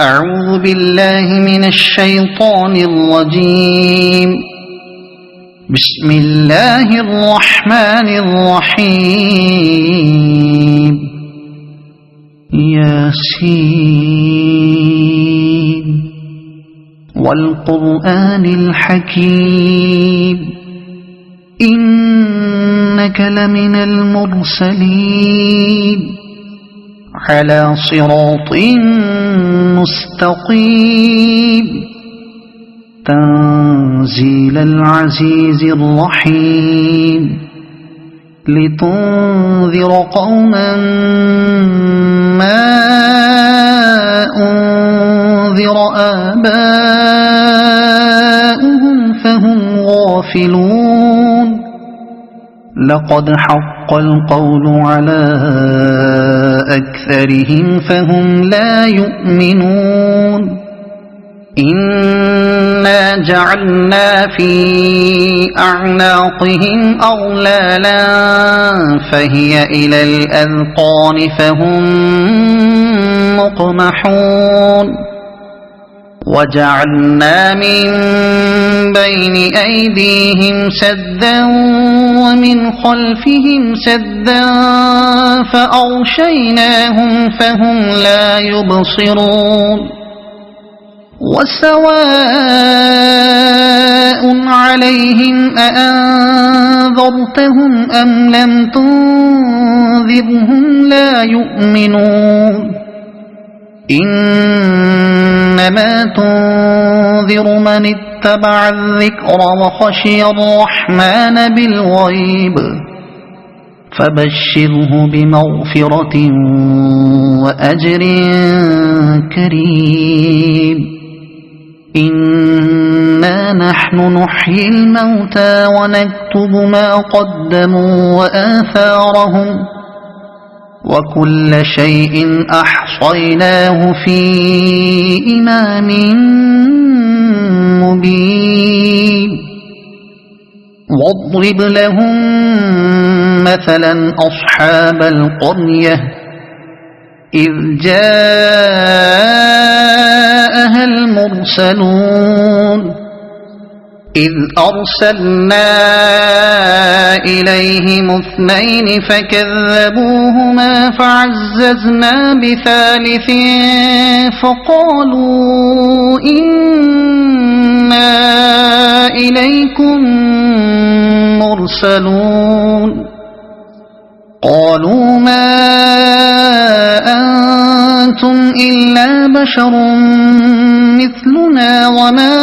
أعوذ بالله من الشيطان الرجيم. بسم الله الرحمن الرحيم. ياسين والقرآن الحكيم إنك لمن المرسلين على صراط مستقيم تنزيل العزيز الرحيم لتنذر قوما ما أنذر آباؤهم فهم غافلون. لقد حق القول على أكثرهم فهم لا يؤمنون. إنا جعلنا في أعناقهم أغلالا فهي إلى الأذقان فهم مقمحون. وجعلنا من بين أيديهم سدا ومن خلفهم سدا فأغشيناهم فهم لا يبصرون. وسواء عليهم أأنذرتهم أم لم تنذرهم لا يؤمنون. إنما تنذر من اتبع الذكر وخشي الرحمن بالغيب فبشره بمغفرة وأجر كريم. إنا نحن نحيي الموتى ونكتب ما قدموا وآثارهم وكل شيء أحصيناه في إمام مبين. واضرب لهم مثلا أصحاب القرية إذ جاءها المرسلون إذ أرسلنا إليهم اثنين فكذبوهما فعززنا بثالث فقالوا إنا إليكم مرسلون. قالوا ما أنتم إلا بشر مثلنا وما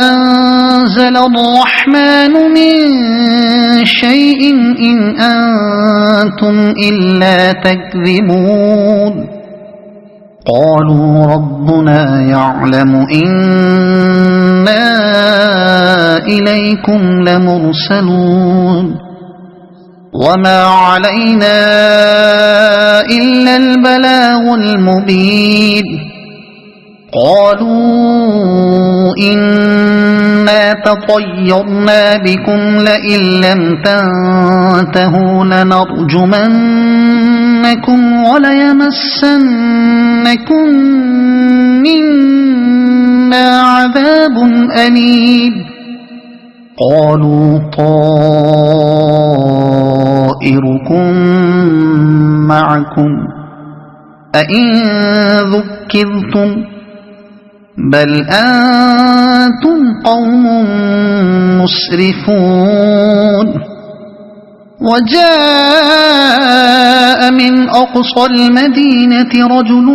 أنزل الرحمن من شيء إن أنتم إلا تكذبون. قالوا ربنا يعلم إنا إليكم لمرسلون وما علينا إلا البلاغ المبين. قالوا إنا تطيرنا بكم لئن لم تنتهوا لنرجمنكم وليمسنكم منا عذاب أليم. قالوا طائركم معكم أئن ذكرتم بل أنتم قوم مسرفون. وجاء من أقصى المدينة رجل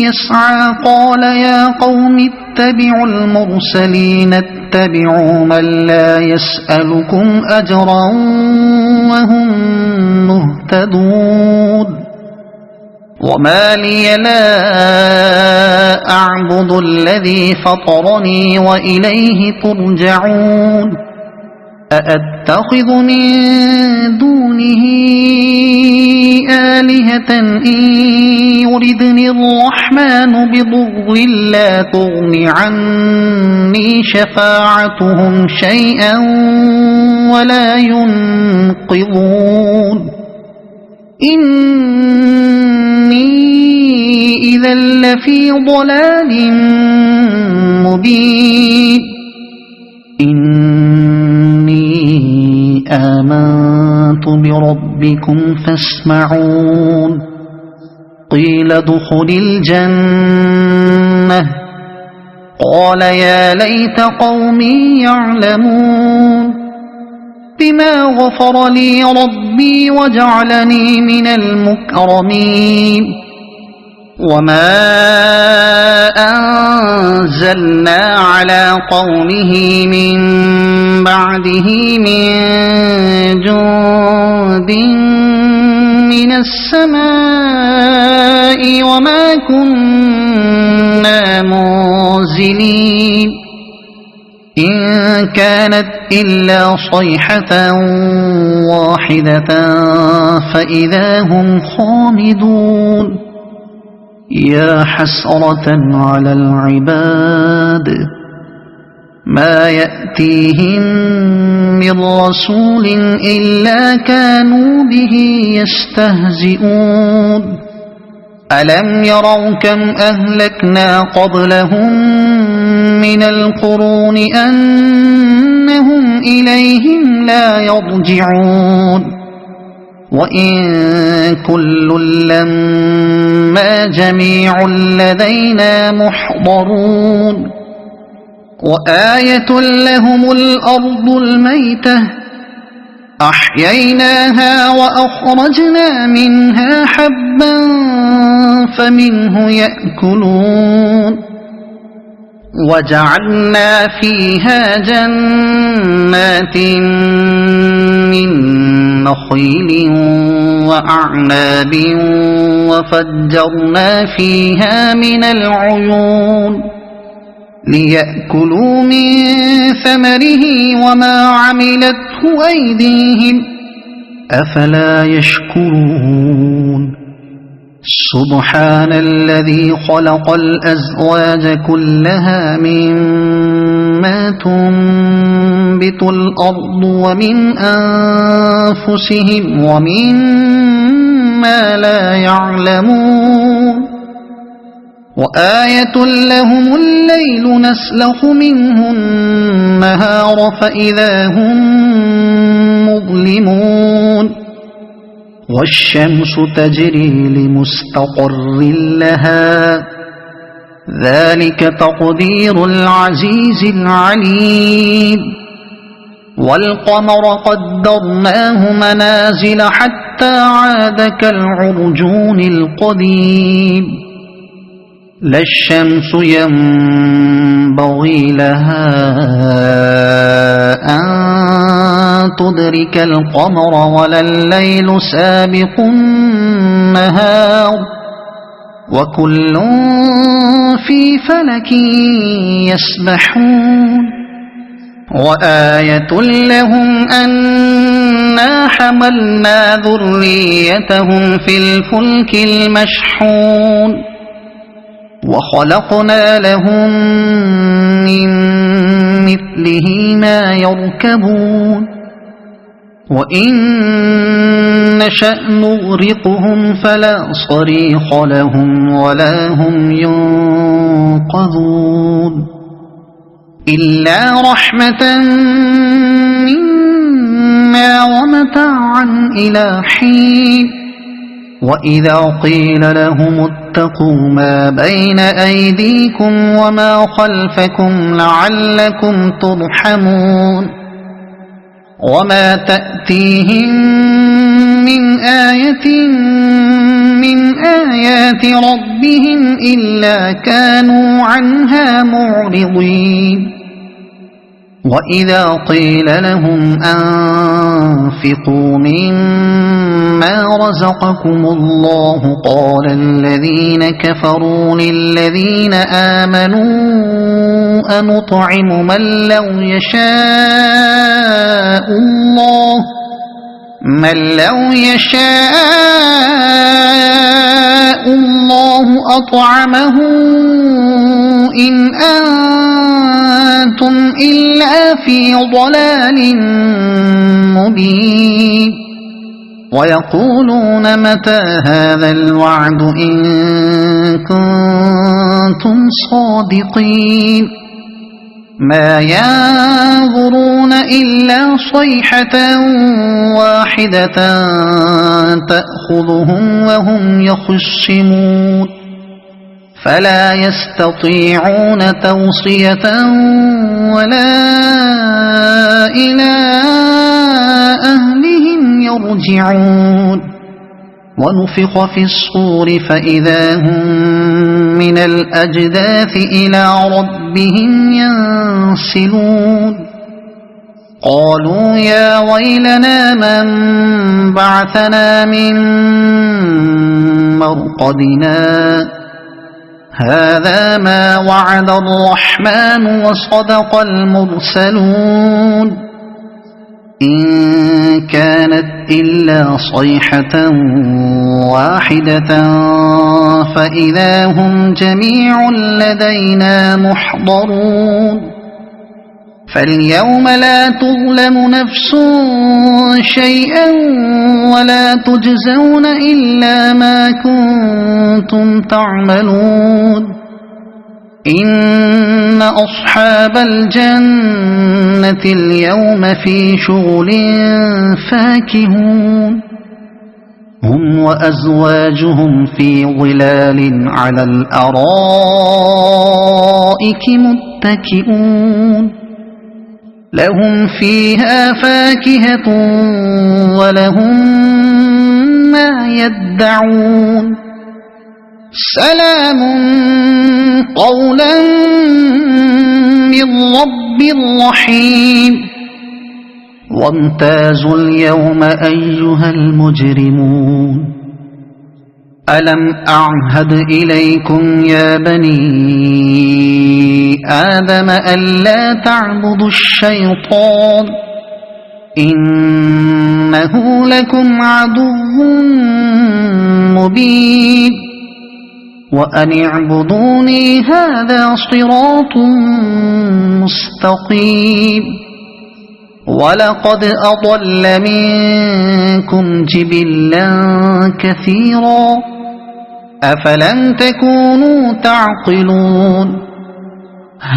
يسعى قال يا قوم اتبعوا المرسلين اتبعوا من لا يسألكم أجرا وهم مهتدون. وما لي لا أعبد الذي فطرني وإليه ترجعون. أأتخذ من دونه آلهة إن يردني الرحمن بضر لا تغن عني شفاعتهم شيئا ولا ينقذون. إن إني إذا لفي ضلال مبين إني آمنت بربكم فاسمعون قيل ادخل الجنة قال يا ليت قومي يعلمون بما غفر لي ربي وجعلني من المكرمين وما أنزلنا على قومه من بعده من جند من السماء وما كنا منزلين إن كانت إلا صيحة واحدة فإذا هم خامدون يا حسرة على العباد ما يأتيهم من رسول إلا كانوا به يستهزئون ألم يروا كم أهلكنا قبلهم من القرون أنهم إليهم لا يرجعون وإن كل لما جميع لدينا محضرون وآية لهم الأرض الميتة أحييناها وأخرجنا منها حبا فمنه يأكلون وجعلنا فيها جنات من نخيل وأعناب وفجرنا فيها من العيون ليأكلوا من ثمره وما عملته أيديهم أفلا يشكرون سبحان الذي خلق الأزواج كلها مما تنبت الأرض ومن أنفسهم ومما لا يعلمون وآية لهم الليل نسلخ منه النهار فإذا هم مظلمون والشمس تجري لمستقر لها ذلك تقدير العزيز العليم والقمر قدرناه منازل حتى عاد كالعرجون القديم لا الشمس ينبغي لها أن تدرك القمر ولا الليل سابق النهار وكل في فلك يسبحون وآية لهم أنا حملنا ذريتهم في الفلك المشحون وخلقنا لهم من مثله ما يركبون وإن نشأ نغرقهم فلا صريخ لهم ولا هم ينقذون إلا رحمة منا ومتاعا إلى حين وإذا قيل لهم اتقوا ما بين أيديكم وما خلفكم لعلكم ترحمون وما تأتيهم من آية من آيات ربهم إلا كانوا عنها معرضين وإذا قيل لهم أنفقوا مما رزقكم الله قال الذين كفروا للذين آمنوا أنطعم من لو يشاء الله أطعمه إن أنتم إلا في ضلال مبين ويقولون متى هذا الوعد إن كنتم صادقين ما ينظرون إلا صيحة واحدة تأخذهم وهم يخصمون فلا يستطيعون توصية ولا إلى أهلهم يرجعون ونفخ في الصور فإذا هم من الأجداث إلى ربهم ينسلون قالوا يا ويلنا من بعثنا من مرقدنا هذا ما وعد الرحمن وصدق المرسلون إن كانت إلا صيحة واحدة فإذا هم جميع لدينا محضرون فاليوم لا تظلم نفس شيئا ولا تجزون إلا ما كنتم تعملون إن أصحاب الجنة اليوم في شغل فاكهون هم وأزواجهم في ظلال على الأرائك متكئون لهم فيها فاكهة ولهم ما يدعون سلام قولا من رب رحيم وامتازوا اليوم أيها المجرمون ألم أعهد إليكم يا بني آدم ألا تعبدوا الشيطان إنه لكم عدو مبين وأن اعبدوني هذا صراط مستقيم ولقد أضل منكم جبلا كثيرا أفلم تكونوا تعقلون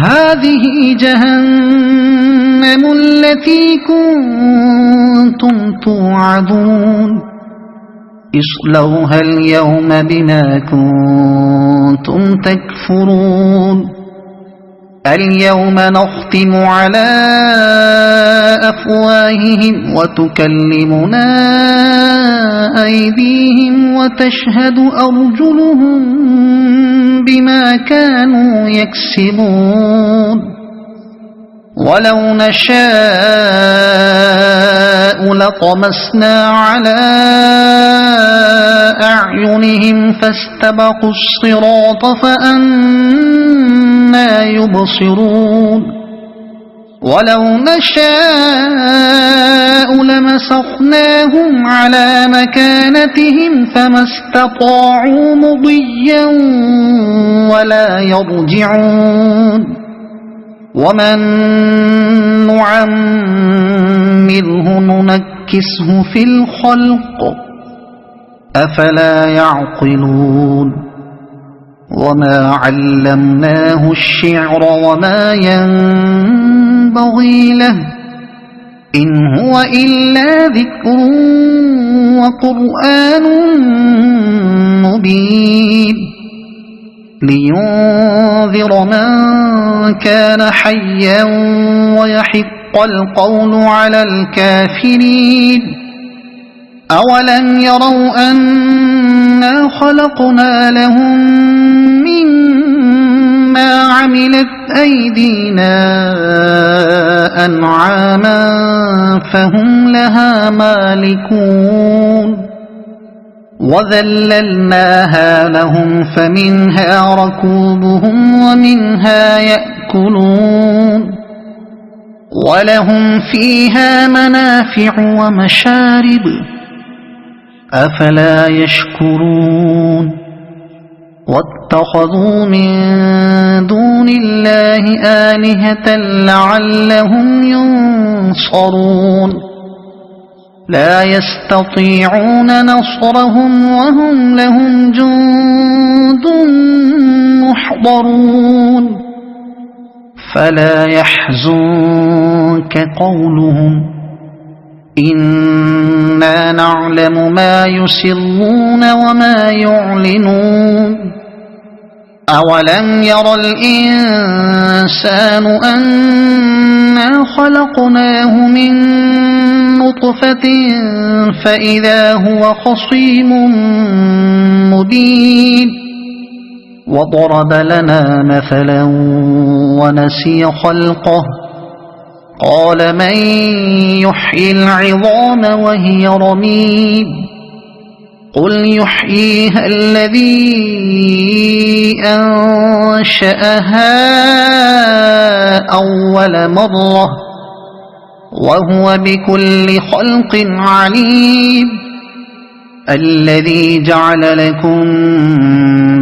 هذه جهنم التي كنتم توعدون اصلوها اليوم بما كنتم تكفرون اليوم نختم على أفواههم وتكلمنا أيديهم وتشهد أرجلهم بما كانوا يكسبون ولو نشاء لطمسنا على أعينهم فاستبقوا الصراط فأنى يبصرون ولو نشاء لمسخناهم على مكانتهم فما استطاعوا مضيا ولا يرجعون ومن نعمره ننكسه في الخلق أفلا يعقلون وما علمناه الشعر وما ينبغي له إن هو إلا ذكر وقرآن مبين لينذر من كان حيا ويحق القول على الكافرين أولم يروا أنا خلقنا لهم مما عملت أيدينا أنعاما فهم لها مالكون وذللناها لهم فمنها ركوبهم ومنها يأكلون ولهم فيها منافع ومشارب أفلا يشكرون واتخذوا من دون الله آلهة لعلهم ينصرون لا يستطيعون نصرهم وهم لهم جند محضرون فلا يحزنك قولهم إنا نعلم ما يسرون وما يعلنون أولم ير الإنسان أنا خلقناه من نطفة فإذا هو خصيم مبين وضرب لنا مثلا ونسي خلقه قال من يحيي العظام وهي رميم قل يحييها الذي أنشأها أول مرة وهو بكل خلق عليم الذي جعل لكم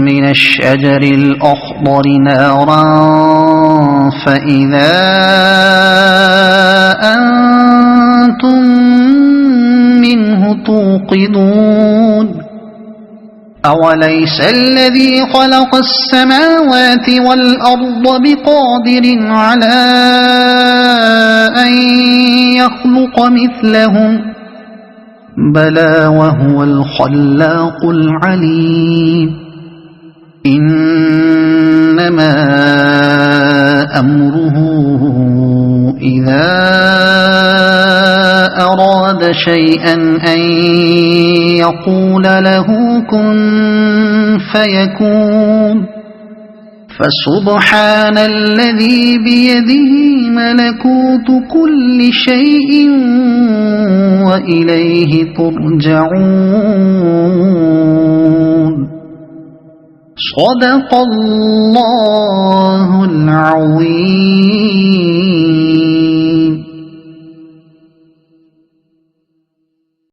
من الشجر الأخضر نارا فإذا أنتم منه توقدون أوليس الذي خلق السماوات والأرض بقادر على أن يخلق مثلهم بلى وهو الخلاق العليم إنما أمره إذا أراد شيئا أن يقول له كن فيكون فسبحان الذي بيده ملكوت كل شيء وإليه ترجعون صدق الله العظيم.